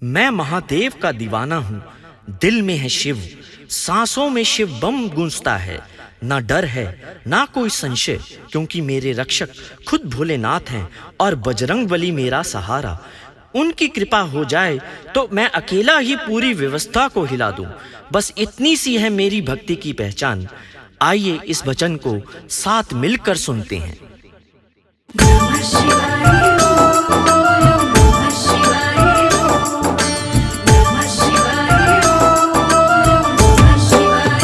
मैं महादेव का दीवाना हूँ, दिल में है शिव, सांसों में शिव बम गूंजता है। ना डर है ना कोई संशय, क्योंकि मेरे रक्षक खुद भोलेनाथ हैं और बजरंगबली मेरा सहारा। उनकी कृपा हो जाए तो मैं अकेला ही पूरी व्यवस्था को हिला दूं। बस इतनी सी है मेरी भक्ति की पहचान। आइए इस भजन को साथ मिलकर सुनते हैं। नमः शिवाय ओम नमः शिवाय ओम नमः शिवाय ओम नमः शिवाय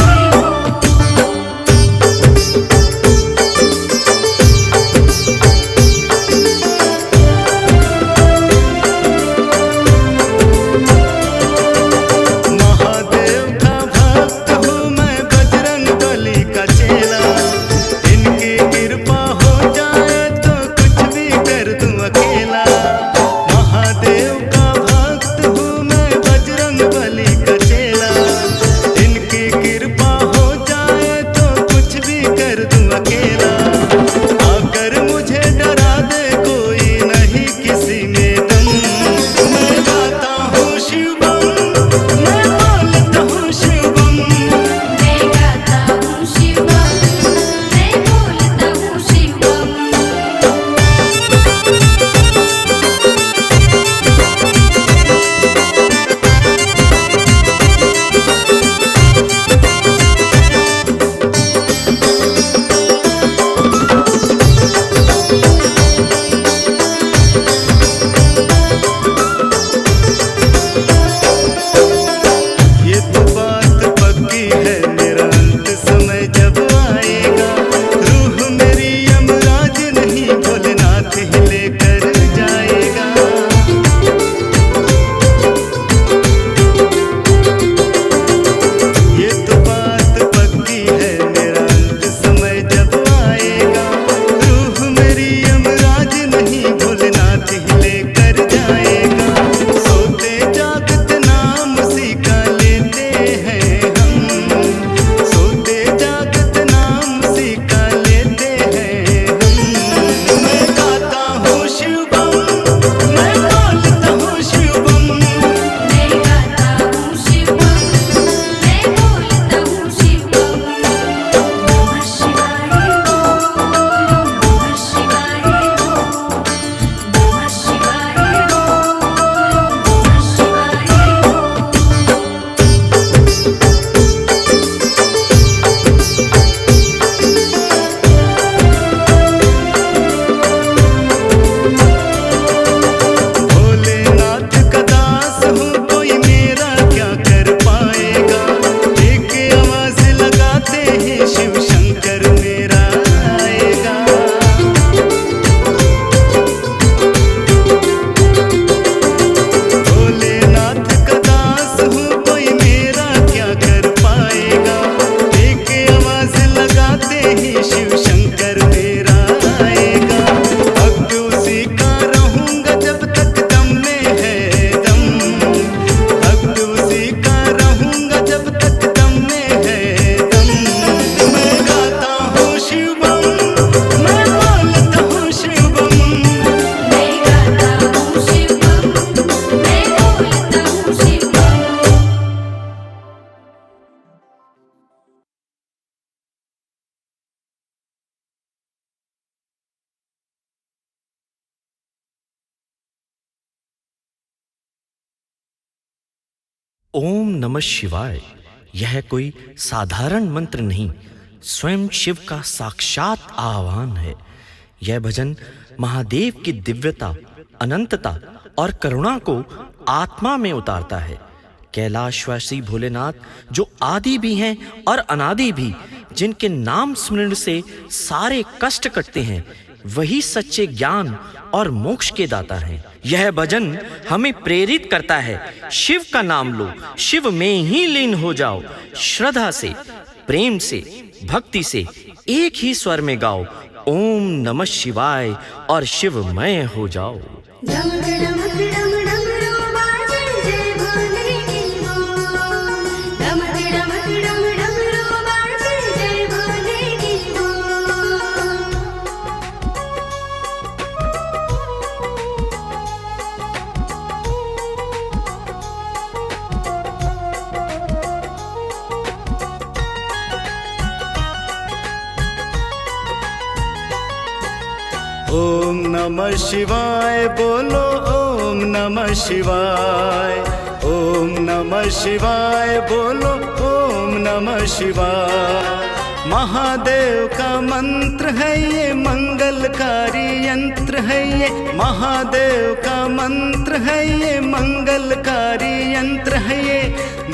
महादेव का भक्त हूँ मैं, बजरंगबली का चेला। इनकी कृपा हो जाए तो कुछ भी कर दूं अकेला। महादेव का भक्त हूँ मैं, बजरंगबली का चेला। इनकी कृपा हो जाए तो कुछ भी कर दूं अकेला। अगर मुझे डरा दे कोई नहीं किसी में दम, मैं गाता हूँ शिव बम, मैं बोलता हूँ शिव बम। मैं गाता हूँ शिव बम, मैं बोलता हूँ शिव बम। ये तो बात पक्की है, मेरा अंत समय जब आएगा। रूह मेरी यमराज नहीं, भोलेनाथ ही लेकर जाएगा। ये तो बात पक्की है, मेरा अंत समय जब आएगा। रूह मेरी यमराज नहीं, भोलेनाथ ही लेकर जाएगा। सोते जागते नाम उसी का लेते हैं हम, सोते जागते नाम उसी का लेते हैं हम। मैं गाता हूँ शिव बम, मैं बोलता हूँ शिव बम। मैं गाता हूँ शिव बम, मैं बोलता हूँ शिव बम। नमः शिवाय ओम नमः शिवाय ओम नमः शिवाय ओम नमः शिवाय ओम। भोलेनाथ का दास हूँ, कोई मेरा क्या कर पाएगा। एक आवाज लगाते ही शिव शंकर मेरा आएगा। भोलेनाथ का दास हूँ, कोई मेरा क्या कर पाएगा। एक आवाज लगाते ही शिव शंकर मेरा आएगा। भक्त उसी का रहूंगा जब तक दम में है दम, भक्त उसी का रहूंगा जब तक दम में है दम। मैं गाता हूँ शिव बम, मैं बोलता हूँ शिव बम। मैं गाता हूँ शिव बम, मैं बोलता हूँ शिव बम। ओम नमः शिवाय यह कोई साधारण मंत्र नहीं, स्वयं शिव का साक्षात आह्वान है। यह भजन महादेव की दिव्यता, अनंतता और करुणा को आत्मा में उतारता है। कैलाशवासी भोलेनाथ जो आदि भी हैं और अनादि भी, जिनके नाम स्मरण से सारे कष्ट कटते हैं, वही सच्चे ज्ञान और मोक्ष के दाता हैं। यह भजन हमें प्रेरित करता है, शिव का नाम लो, शिव में ही लीन हो जाओ। श्रद्धा से, प्रेम से, भक्ति से एक ही स्वर में गाओ, ओम नमः शिवाय, और शिवमय हो जाओ। डम डम डम डमरू बाजे जय भोले की बोल। डम डम डमरू बाजे जय भोले की बोल। नमः शिवाय बोलो ओम नमः शिवाय, ओम नमः शिवाय बोलो ओम नमः शिवाय। महादेव का मंत्र है ये मंगलकारी यंत्र है ये, महादेव का मंत्र है ये मंगलकारी यंत्र है ये।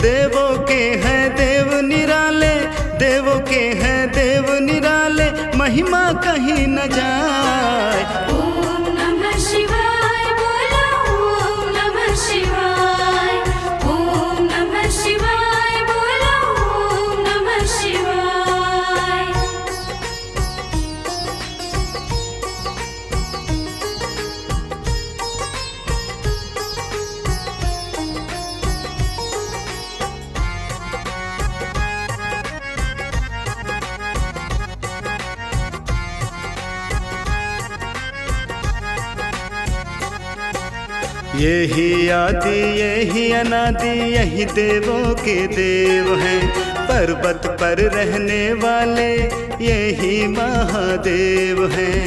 देवों के हैं देव निराले, देवों के हैं देव निराले, महिमा कहीं न जाए। ओम नमः शिवाय बोलो ओम नमः शिवाय, ओम नमः शिवाय बोलो ओम नमः शिवाय। यही आदि यही अनादि यही देवों के देव हैं, पर्वत पर रहने वाले यही महादेव हैं।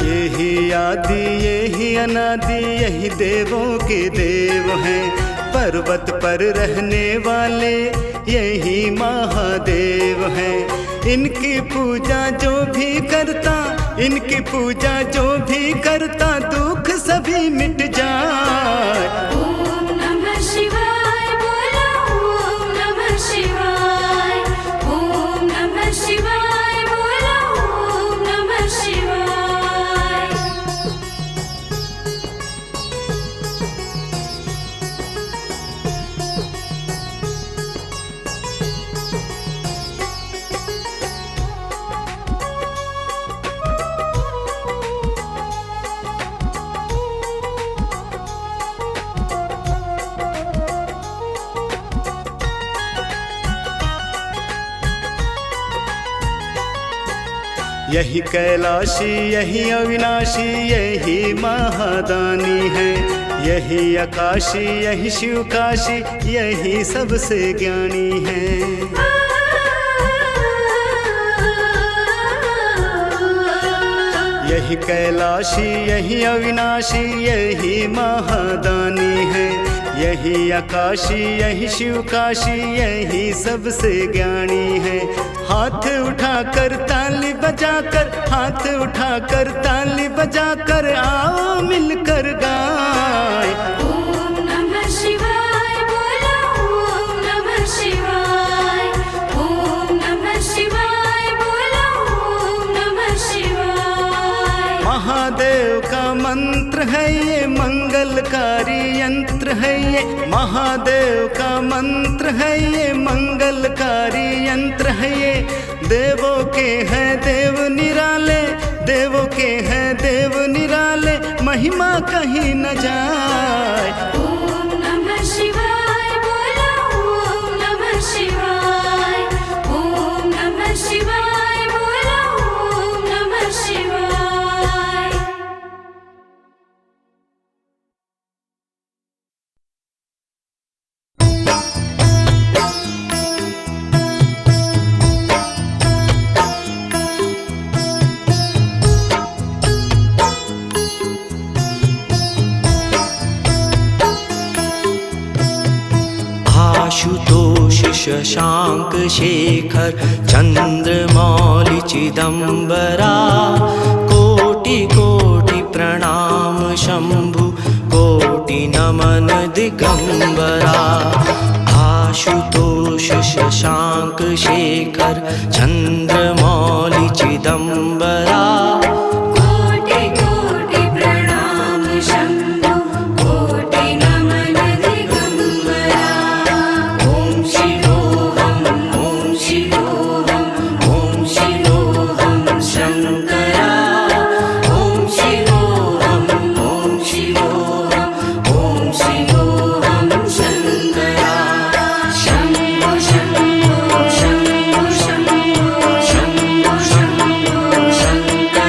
यही आदि यही अनादि यही देवों के देव हैं, पर्वत पर रहने वाले यही महादेव हैं। इनकी पूजा जो भी करता, इनकी पूजा जो भी करता, दुख सभी मिट जाए। ओम नमः शिवाय बोलो ओम नमः शिवाय, ओम नमः शिवाय बोलो ओम नमः शिवाय। यही कैलाशी यही अविनाशी यही महादानी है, यही आकाशी यही शिवकाशी यही सबसे ज्ञानी है। यही कैलाशी यही अविनाशी यही महादानी है, यही आकाशी यही शिवकाशी यही सबसे ज्ञानी है। हाथ उठाकर ताली बजाकर, हाथ उठाकर ताली बजाकर, आओ मिलकर गाएं। ओम नमः शिवाय बोलो ओम नमः शिवाय, ओम नमः शिवाय बोलो ओम नमः शिवाय। महादेव का मंत्र है ये मंगलकारी यंत्र है ये, महादेव का मंत्र है ये मंगलकारी यंत्र है ये। देवों के हैं देव निराले, देवों के हैं देव निराले, महिमा कहीं न जाए। ओम नमः शिवाय बोलो ओम नमः शिवाय, ओम नमः शिवाय बोलो ओम नमः शिवाय। आशुतोष शशांक शेखर चंद्रमौलि चिदंबरा, कोटि कोटि प्रणाम शंभु कोटि नमन दिगंबरा। आशुतोष शशांक शेखर चंद्रमौलि चिदंबरा, कोटि कोटि प्रणाम शंभु कोटि नमन दिगंबरा। ओम शिवोहम ओम शिवोहम शंकरा। ओम शिवोहम ओम शिवोहम शंकरा। शंभो शंभो शंभो शंभो शंभो शंभो शंकरा।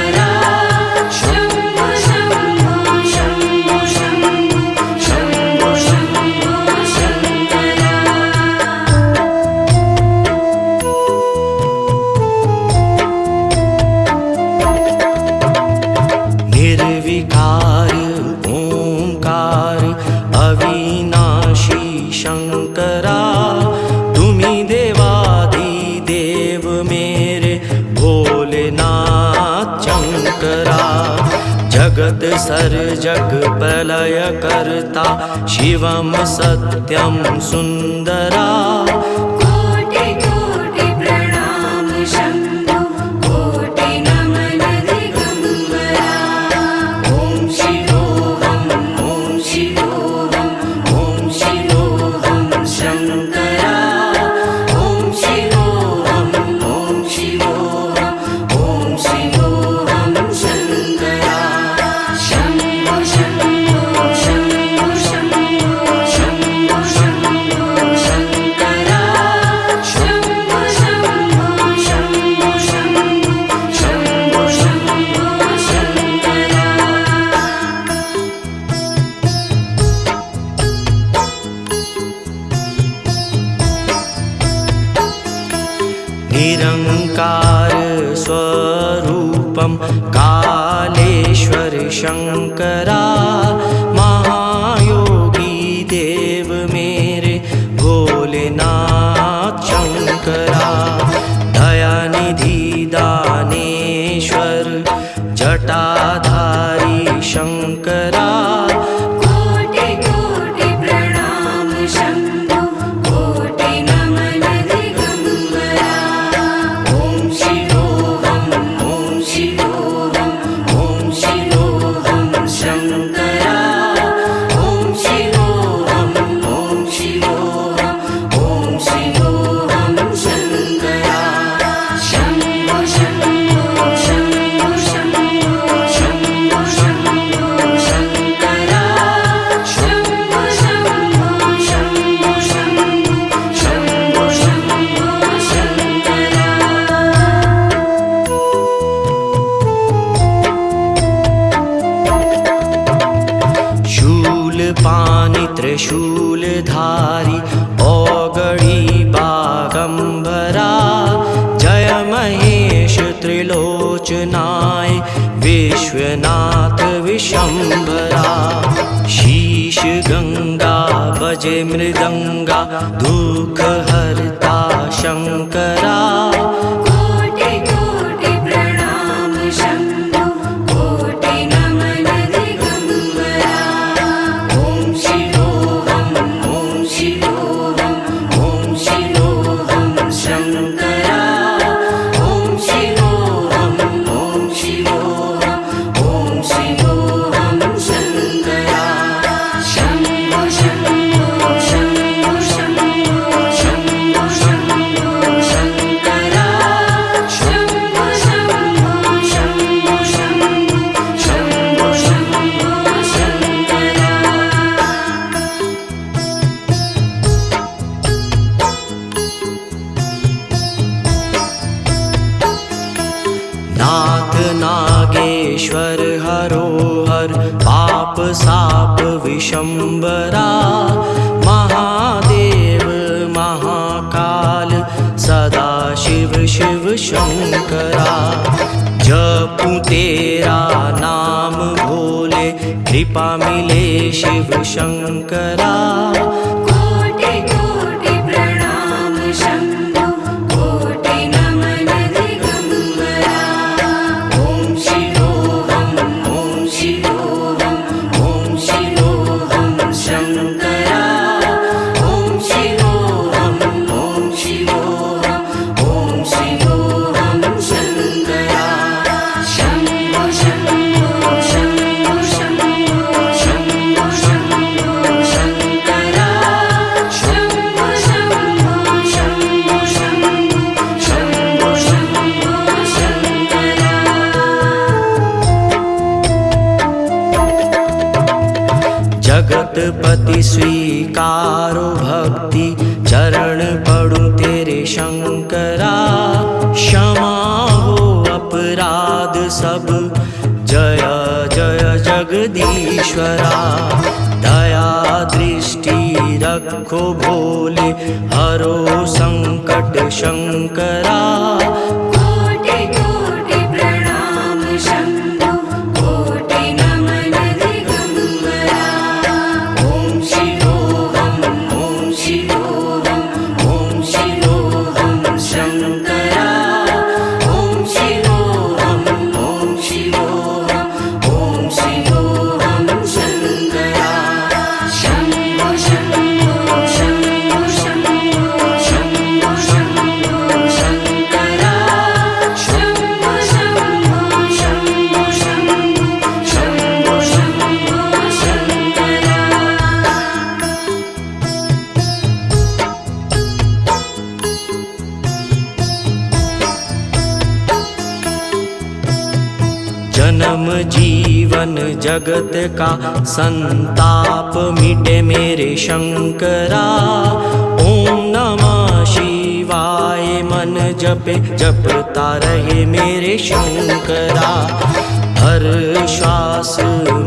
जगत सर्जक प्रलय कर्ता शिवम सत्यम सुंदरा कोटि कोटि प्रणाम शंभो कोटि नमन दिगंबरा ओम शिवोहम ओम शिवोहम शंकरा ओम शिवोहम ओम शिवोहम शंकरा शंभो शंभो शंभो शंभो शंभो शंभो शंकरा शंभो शंभो शंभो शंभो शंभो शंभो शंकरा निरंकार स्वरूपम कालेश्वर शंकरा महायोगी देव मेरे भोलेनाथ शंकरा दयानिधि दानेश्वर जटाधारी शंकरा कोटि कोटि प्रणाम शंभो कोटि नमन दिगंबरा ओम शिवोहम शंकरा ओम शिवोहम शंकरा शंभो शंभो शंभो शंभो शंभो शंभो शंकरा शंभो शंभो शंभो शंभो शंभो शंभो शंकरा शूल पानि त्रिशूलधारी औगड़ी बागंबरा जय महेश त्रिलोचनाय विश्वनाथ विशंभरा शीश गंगा बजे मृदंगा दुख हरता शंकरा कोटि कोटि प्रणाम शंभो कोटि नमन दिगंबरा ओम शिवोहम शंकरा ओम शिवोहम शंकरा शंभो शंभो शंभो शंभो शंभो शंभो शंकरा शंभो शंभो शंभो शंभो शंभो शंभो शंकरा नाथ नागेश्वर हरोहर पाप साप विशंबरा महादेव महाकाल सदा शिव शिव शंकरा जपू तेरा नाम भोले कृपा मिले शिव शंकरा कोटि कोटि प्रणाम शंभो कोटि नमन दिगंबरा ओम शिवोहम शंकरा ओम शिवोहम शंकरा शंभो शंभो शंभो शंभो शंभो शंभो शंकरा शंभो शंभो शंभो शंभो शंभो शंभो शंकरा जगतपति स्वीकारो भक्ति चरण पड़ू तेरे शंकरा क्षमा हो अपराध सब जय जय जगदीश्वरा दया दृष्टि रखो भोले हरो संकट शंकरा कोटि कोटि प्रणाम शंभो कोटि नमन दिगंबरा ओम शिवोहम शंकरा ओम शिवोहम जीवन जगत का संताप मिटे मेरे शंकरा। ओम नमः शिवाय मन जपे जपता रहे मेरे शंकरा। हर श्वास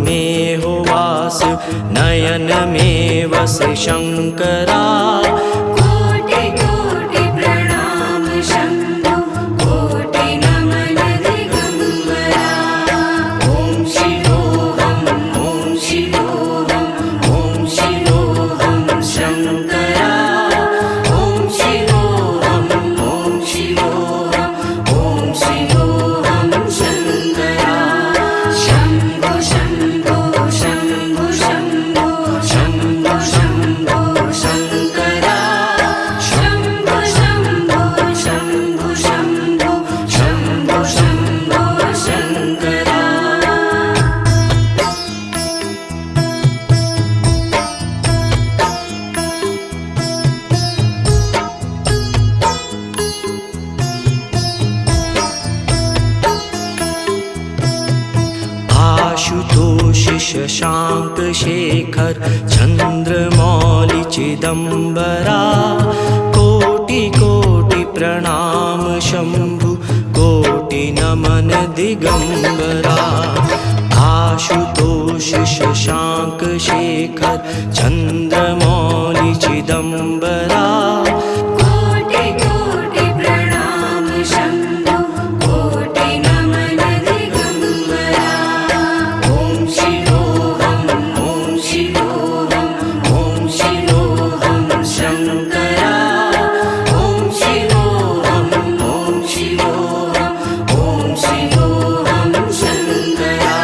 में हो वास नयन में वस शंकरा। कोटि कोटि प्रणाम शंभो कोटि नमन दिगंबरा। ओम शिवोहम ओम शिवोहम ओम शिवोहम शंकरा। ओम शिवोहम ओम शिवोहम ओम शिवोहम शंकरा। शंभो शंभो शंभो शंभो शंभो शंभो शंकरा। शंभो शंभो शंभो शंभो शंभो शंभो शंकरा। आशुतोष शशांक शेखर चंद्रमौलि चिदंबरा। कोटि कोटि प्रणाम शंभु कोटि नमन दिगंबरा। आशुतोष शशांक शेखर चंद्रमौलि चिदंबरा। कोटि कोटि प्रणाम शंभो कोटि नमन दिगंबरा। ओम शिवोहम ओम शिवोहम ओम शिवोहम शंकरा। ओम शिवोहम ओम शिवोहम ओम शिवोहम शंकरा।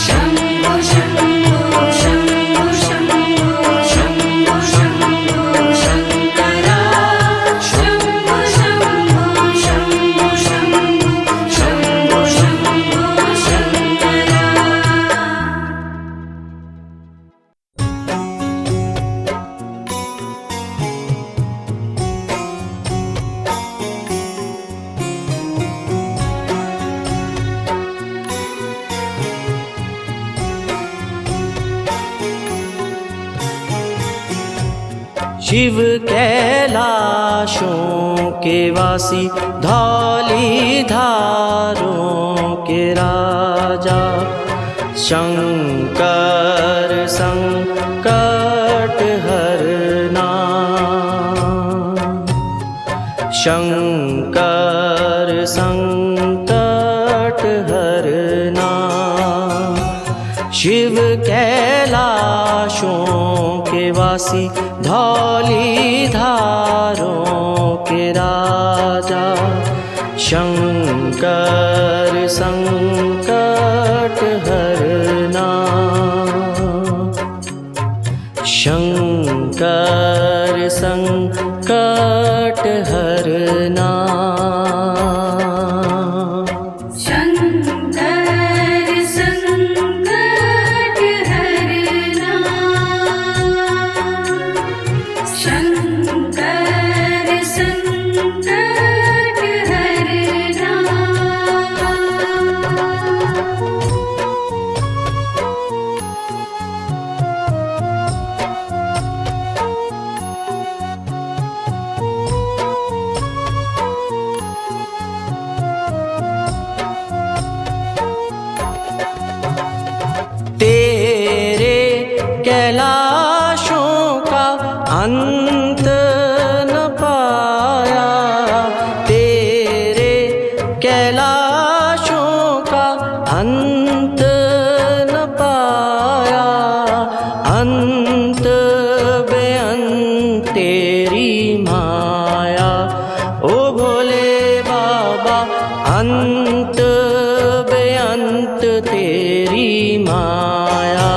शंभो शंभो शंभो शंभो शंभो शंभो शंकरा। शंभो शंभो शंभो शंभो शंभो शंभो शंकरा। शिव कैलाशों के वासी धौली धारों के राजा। शंकर संकट हरना। शंकर संकट हरना। शिव कैलाशों के वासी धौली धारों के राजा। शंकर संकट हरना। शंकर संकट हरना। शंकर संकट हरना। शंकर संकट हरना। तेरे कैलाशों का अंत न पाया। तेरे कैलाशों का अंत न पाया। अंत बेअंत तेरी माया। ओ भोले बाबा अंत बेअंत तेरी माया।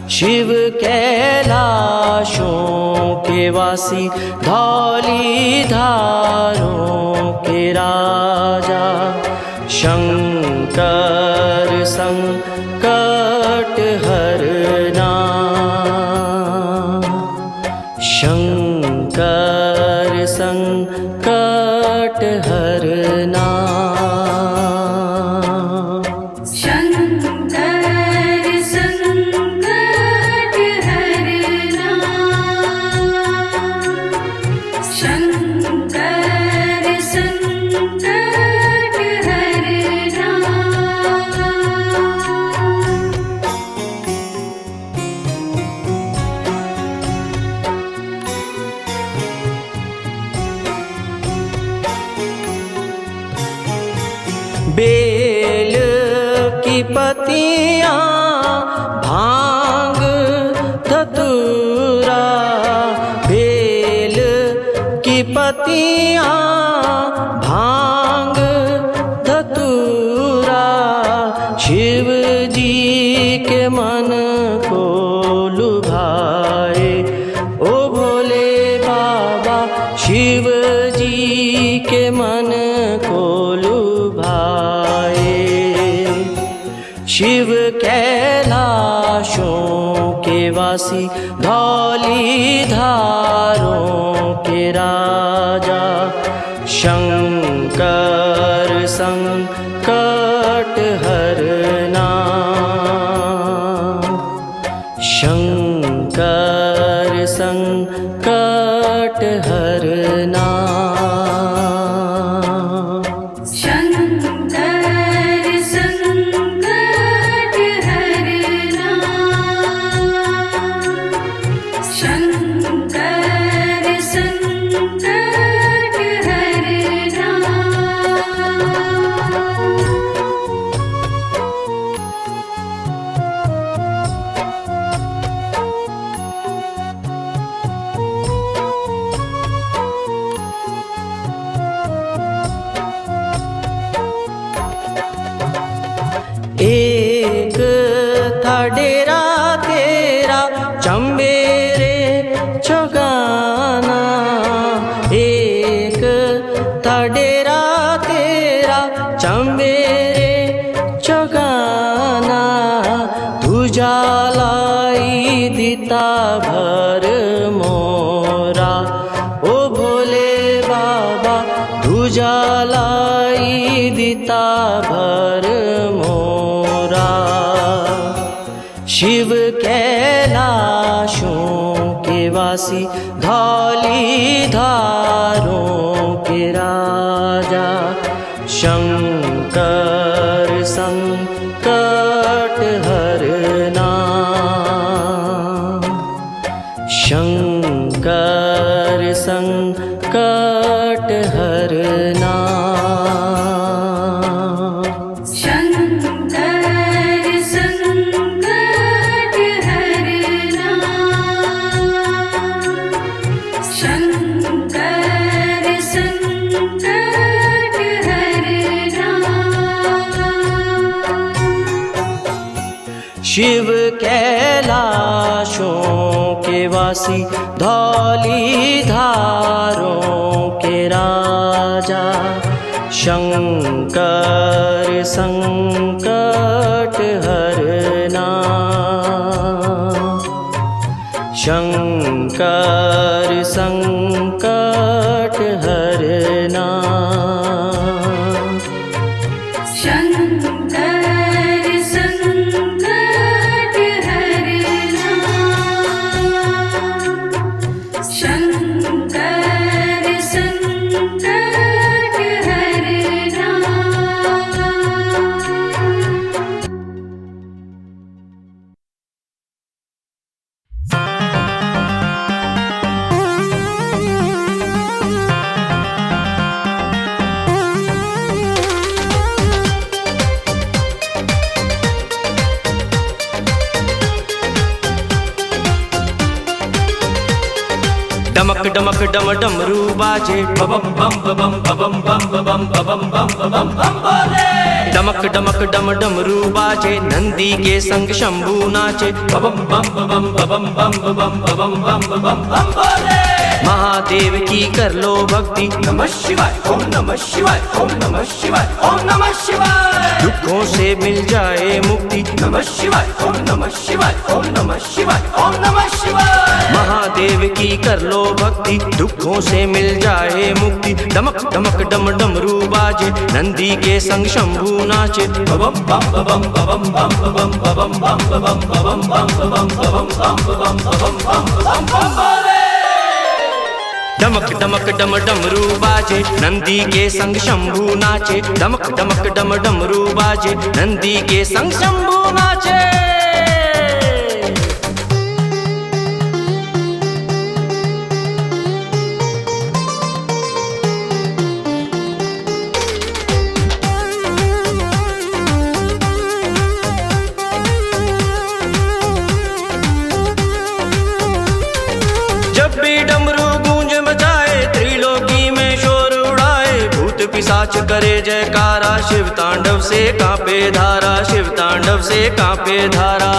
शिव कैलाशों के वासी धौली धारों के राजा। शंकर संकट हरना। शंकर संकट हरना। शंकर की पतियां भांग धतूरा, बेल की पतियां भांग धतूरा, शिव जी के मन को लुभाए। ओ भोले बाबा शिव जी के मन को लुभाए। शिव कैलाशों के वासी, धौलीधारों के राजा, शंकर संकट हरना, शंकर संकट हरना। शंकर संकट हरना, शंकर संकट हरना। एक था डेरा तेरा चंबेरे चौगाना, एक था डेरा तेरा चंबेरे चौगाना, तुझा लाई दिता भर मोरा। ओ भोले बाबा तुझा लाई दिता भर मोरा। शिव कैलाशों के वासी, धौलीधारों के राजा, शंकर संकट हरना, शंकर संकट हरना। शंकर संकट हरना, शंकर संकट हरना। शिव कैलाशों के वासी, धौलीधारों के राजा, शंकर संकट हरना, शंकर संकट हरना। शंकर संकट हरना, शंकर संकट हरना। डमक डमक डम डमरू बाजे, बम बम बम बम बम बम बम बम बम बोले। डमक डमक डम डमरू बाजे, नंदी के संग शंभू नाचे, बम बम बम बम बम बम बम बम बोले। महादेव की कर लो भक्ति, नमः शिवाय ओम नमः शिवाय ओम नमः शिवाय ओम नमः शिवाय। दुखों से मिल जाए मुक्ति, नमः शिवाय ओम नमः शिवाय ओम नमः शिवाय ओम नमः शिवाय। महादेव की कर लो भक्ति, दुखों से मिल जाए मुक्ति। डमक डमक डम डमरू बाजे, नंदी के संग शंभू नाचे, बम बम बम बम बम बम बम बम बम बम बम बम बम बोले। डमक डमक डम डमरू बाजे, नंदी के संग शंभू नाचे, डमक डमक डम डमरू बाजे, नंदी के संग शंभू नाचे। पिशाच करे जयकारा, शिव तांडव से कांपे धारा, शिव तांडव से कांपे धारा।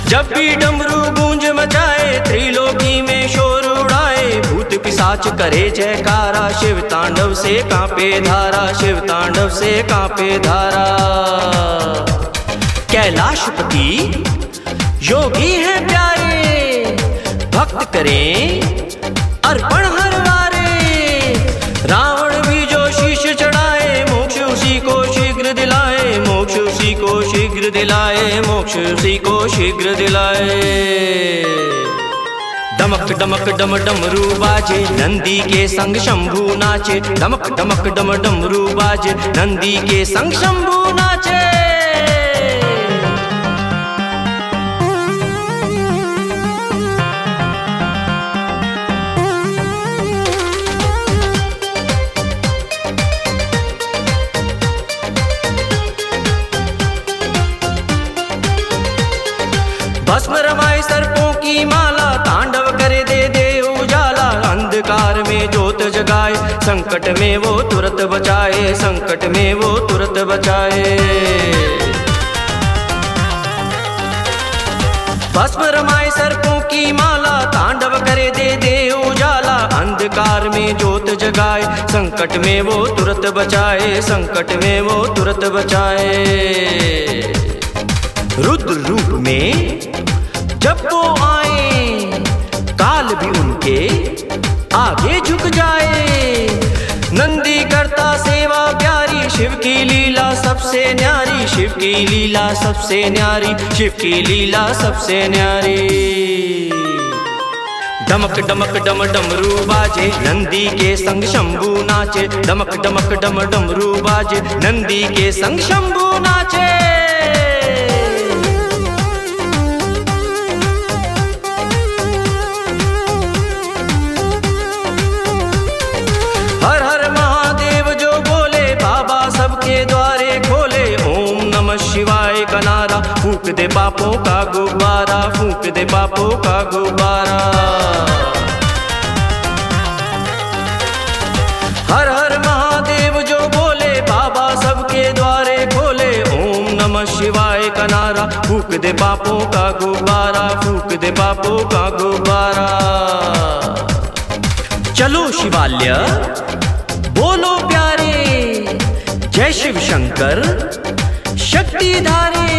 जब भी डमरू गूंज मचाए, त्रिलोकी में शोर उड़ाए, भूत पिशाच करे जयकारा, शिव तांडव से कांपे धारा, शिव तांडव से कांपे धारा। कैलाशपति योगी है प्यारे, भक्त करें अर्पण हर वारे। रावण भी जो शीश चढ़ाए, मोक्ष उसी को शीघ्र दिलाए, मोक्ष उसी को शीघ्र दिलाए, मोक्ष उसी को शीघ्र दिलाए। डमक डमक डम डमरू बाजे, नंदी के संग शंभू नाचे, डमक डमक डम डमरू बाजे, नंदी के संग शंभू नाचे। भस्म रमाए सर्पों की माला, तांडव करे दे दे उजाला, अंधकार में ज्योत जगाए, संकट में वो तुरंत बचाए, संकट में वो तुरंत बचाए। भस्म रमाए सर्पों की माला, तांडव करे दे दे उजाला, अंधकार में ज्योत जगाए, संकट में वो तुरंत बचाए, संकट में वो तुरंत बचाए। रुद्र रूप में जब वो आए, काल भी उनके आगे झुक जाए। नंदी करता सेवा प्यारी, शिव की लीला सबसे न्यारी, शिव की लीला सबसे न्यारी, शिव की लीला सबसे न्यारी। डमक डमक डम डमरू बाजे, नंदी के संग शंभू नाचे, डमक डमक डम डमरू बाजे, नंदी के संग शंभू नाचे। हर हर महादेव जो बोले, बाबा सबके द्वारे खोले, ओम नमः शिवाय का नारा, फूंक दे पापों का गुब्बारा, फूंक दे पापों का गुब्बारा। हर हर महादेव जो बोले, बाबा सबके द्वारे खोले, ओम नमः शिवाय का नारा, फूंक दे पापों का गुब्बारा, फूंक दे पापों का गुब्बारा। चलो शिवालय बोलो प्यारे, जय शिव शंकर शक्ति धारे।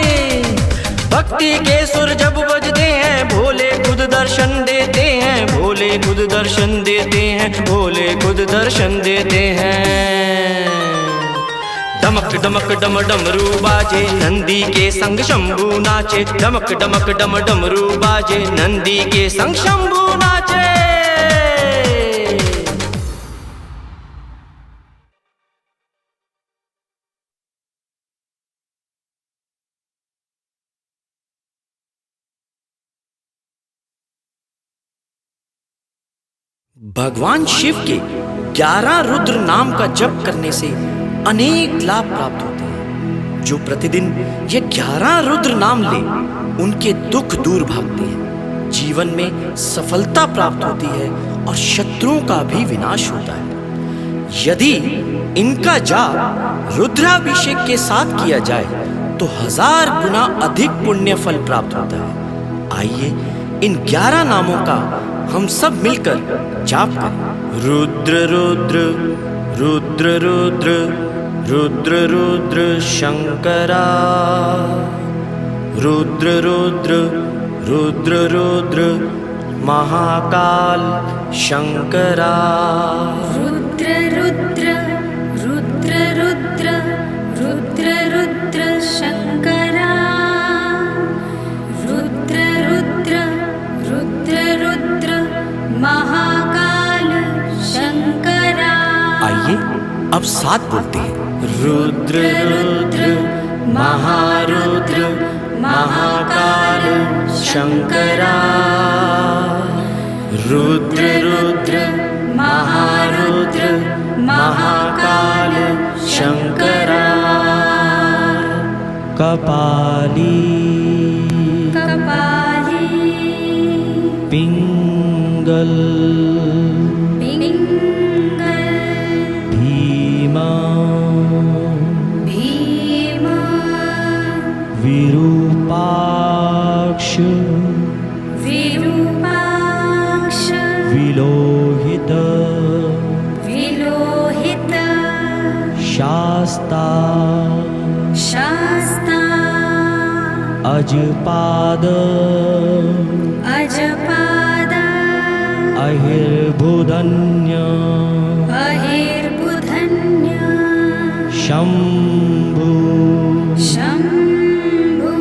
भक्ति के सुर जब बजते हैं, भोले खुद दर्शन देते हैं, भोले खुद दर्शन देते हैं, भोले खुद दर्शन देते हैं। डमक डमक डम डमरू बाजे, नंदी के संग शंभू नाचे, डमक डमक डम डमरू बाजे, नंदी के संग शंभू नाचे। भगवान शिव के 11 रुद्र नाम का जप करने से अनेक लाभ प्राप्त होते हैं। जो प्रतिदिन ये 11 रुद्र नाम ले, उनके दुख दूर भागते हैं, जीवन में सफलता प्राप्त होती है और शत्रुओं का भी विनाश होता है। यदि इनका जाप रुद्राभिषेक के साथ किया जाए तो 1000 गुना अधिक पुण्य फल प्राप्त होता है। आइए इन 11 नामों का हम सब मिलकर जाप करें। रुद्र रुद्र रुद्र रुद्र रुद्र रुद्र शंकरा, रुद्र रुद्र रुद्र रुद्र महाकाल शंकरा। रुद्र रुद्र रुद्र रुद्र रुद्र रुद्र शंकरा, रुद्र रुद्र रुद्र रुद्र महाकाल शंकरा। आइए अब साथ बोलते हैं। रुद्र रुद्र महारुद्र महाकाल शंकरा, रुद्र रुद्र महारुद्र महाकाल शंकरा। कपाली कपाली पिंगल शास्ता शास्ता अजपाद अजपाद अहिर्बुधन्य अहिर्बुधन्य शम्भु शम्भु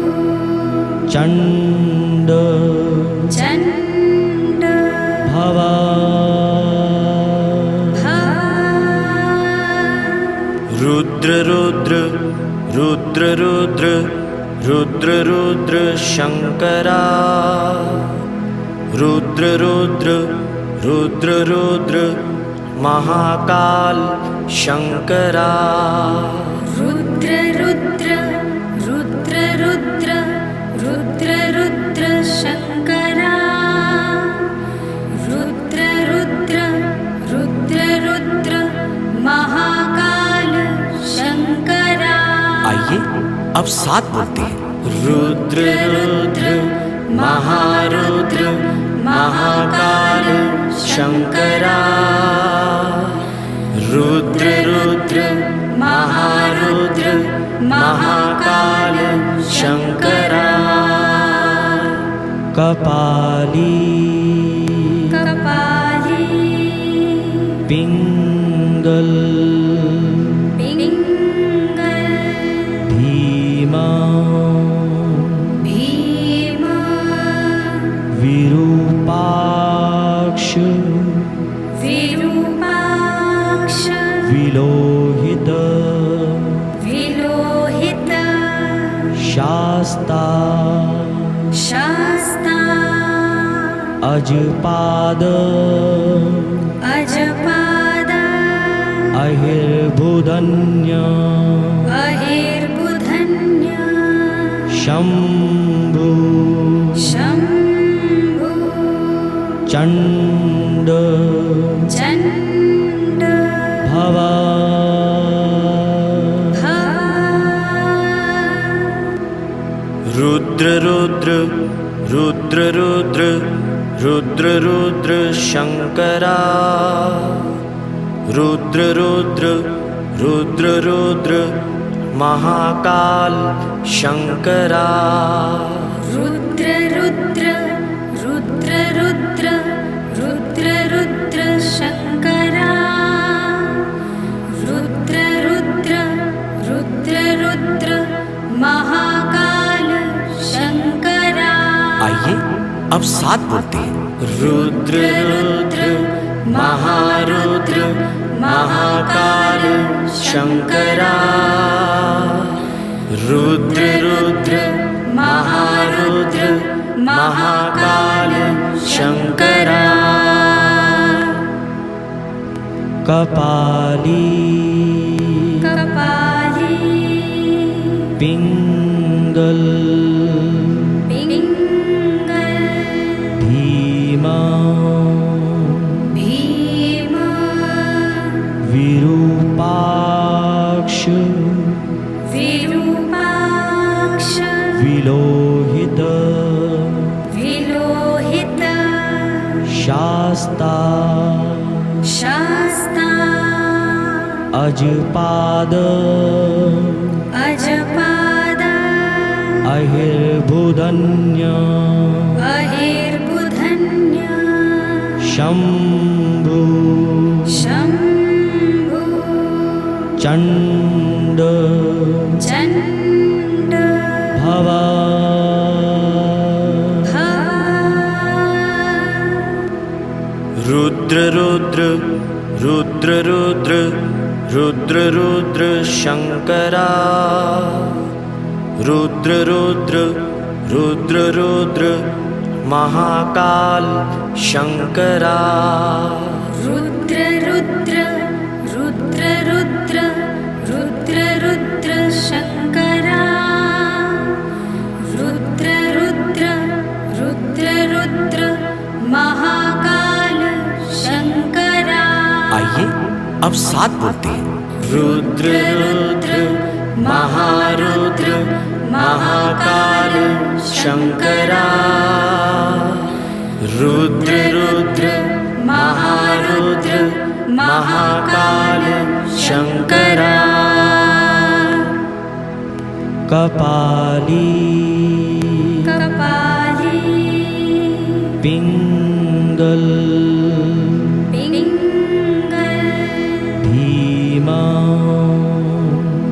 चण्ड चण्ड भव रुद्र रुद्र रुद्र रुद्र रुद्र रुद्र शंकरा रुद्र रुद्र रुद्र रुद्र महाकाल शंकरा रुद्र रुद्र रुद्र रुद्र रुद्र रुद्र शंकरा रुद्र रुद्र रुद्र रुद्र महाकाल शंकरा। आइए अब साथ बोलते हैं। रुद्र रुद्र महारुद्र महाकाल शंकरा रुद्र रुद्र महारुद्र महाकाल शंकरा। कपाली कपाली पिंगल पिंगल भीमा भीमा विरूपाक्ष विरूपाक्ष विलोहित विलोहित शास्ता शास्ता अजपाद अजपाद अहिर्बुधन्य अहिर्बुधन्य शम्भु शम्भु चण्ड चण्ड भव रुद्र रुद्र रुद्र रुद्र रुद्र रुद्र शंकरा रुद्र रुद्र रुद्र रुद्र महाकाल शंकरा रुद्र रुद्र रुद्र रुद्र रुद्र रुद्र शंकरा रुद्र रुद्र रुद्र रुद्र महाकाल शंकरा। आइए अब साथ बोलते हैं। रुद्र रुद्र महारुद्र महाकाल शंकरा रुद्र रुद्र महारुद्र महाकाल शंकरा। कपाली कपाली पिंगल पिंगल भीमा भीमा विरूपाक्ष विरूपाक्ष विलोहित विलोहित शास्ता शास्ता अजपाद अजपाद अहिर्बुधन्य अहिर्बुधन्य शम्भु शम्भु चण्ड चण्ड भव रुद्र रुद्र रुद्र रुद्र रुद्र रुद्र शंकरा रुद्र रुद्र रुद्र रुद्र महाकाल शंकरा रुद्र रुद्र रुद्र रुद्र रुद्र रुद्र शंकरा रुद्र रुद्र रुद्र रुद्र महाकाल शंकरा। आइए अब साथ बोलते हैं। रुद्र रुद्र महारुद्र महाकाल शंकरा रुद्र रुद्र महारुद्र महाकाल शंकरा। कपाली कपाली पिंगल पिंगल भीमा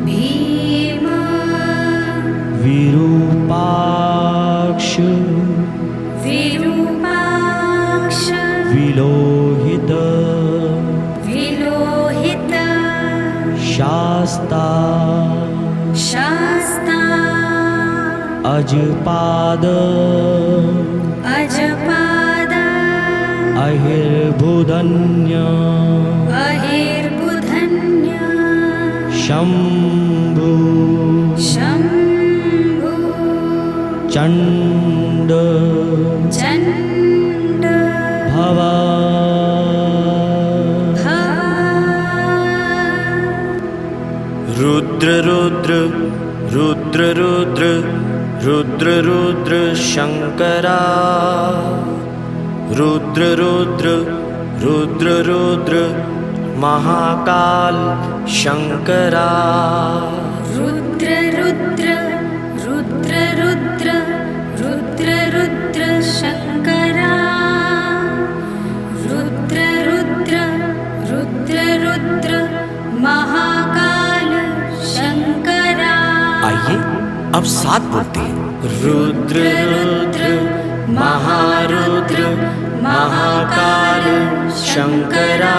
भीमा विरूपाक्ष विरूपाक्ष विलोहित विलोहित शास्ता शास्ता अजपाद अजपाद अहिर्बुधन्य अहिर्बुधन्य शंभु शम्भु चंड चण्ड भवा रुद्र रुद्र रुद्र रुद्र रुद्र रुद्र शंकरा रुद्र रुद्र रुद्र रुद्र महाकाल शंकरा रुद्र रुद्र रुद्र रुद्र रुद्र रुद्र शंकरा रुद्र रुद्र रुद्र रुद्र महाकाल शंकरा। आइए अब साथ बोलते हैं। रुद्र रुद्र महारुद्र महाकाल शंकरा।